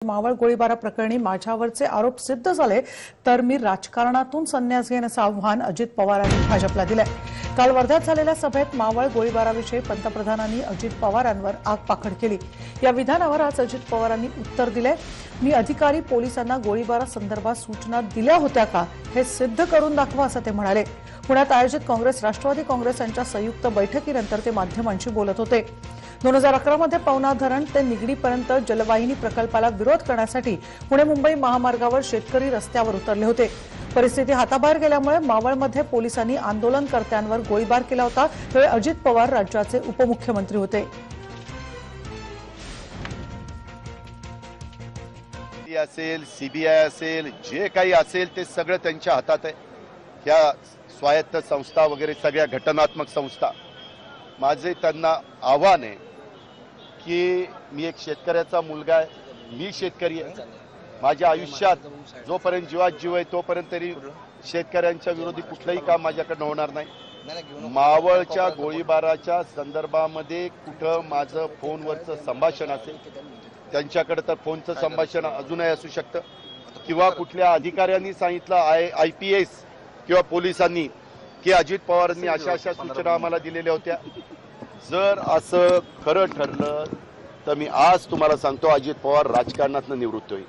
मावळ गोळीबारा प्रकरणी माझ्यावरचे आरोप सिद्ध झाले तर मी राजकारणातून संन्यास घेईन असं आव्हान अजित पवारांनी भाजपला दिलंय। काल वर्ध्यात झालेल्या सभेत मावळ गोळीबाराविषयी पंतप्रधानांनी अजित पवारांवर आगपाखड केली। या विधानावर आज अजित पवारांनी उत्तर दिले। मी अधिकारी पोलिसांना गोळीबारासंदर्भात सूचना दिल्या होत्या का हे सिद्ध करून दाखवा असं ते म्हणाले। पुण्यात आयोजित काँग्रेस राष्ट्रवादी काँग्रेस यांच्या संयुक्त बैठकीनंतर ते माध्यमांशी बोलत होते। 2011 मध्ये पवना धरण ते निगडीपर्यंत जलवाहिनी प्रकल्पाला विरोध करण्यासाठी पुणे मुंबई महामार्गावर शेतकरी रस्त्यावर उतरले होते। परिस्थिती हाताबाहेर गेल्यामुळे मावळमध्ये पोलिसांनी आंदोलनकर्त्यांवर गोळीबार केला होता। त्यावेळी अजित पवार राज्याचे उपमुख्यमंत्री होते। असेल सीबीआय असेल जे काही असेल ते सगळं त्यांच्या हातात आहे। या स्वायत्त संस्था वगैरे सगळ्या घटनात्मक संस्था। माझे त्यांना आव्हान आहे की मी एक शेतकऱ्याचा मुलगा आहे, मी शेतकरी आहे। माझ्या आयुष्यात जोपर्यंत जीवात जीव आहे तोपर्यंत तरी शेतकऱ्यांच्या विरोधी कुठलंही काम माझ्याकडनं होणार नाही। मावळच्या गोळीबाराच्या संदर्भामध्ये कुठं माझं फोनवरचं संभाषण असेल, त्यांच्याकडे तर फोनचं संभाषण अजूनही असू शकतं, किंवा कुठल्या अधिकाऱ्यांनी सांगितलं IPS किंवा पोलिसांनी की अजित पवारांनी अशा अशा सूचना आम्हाला दिलेल्या होत्या। जर असं खरं ठरलं तर मी आज तुम्हाला सांगतो अजित पवार राजकारणातून निवृत्त होईल।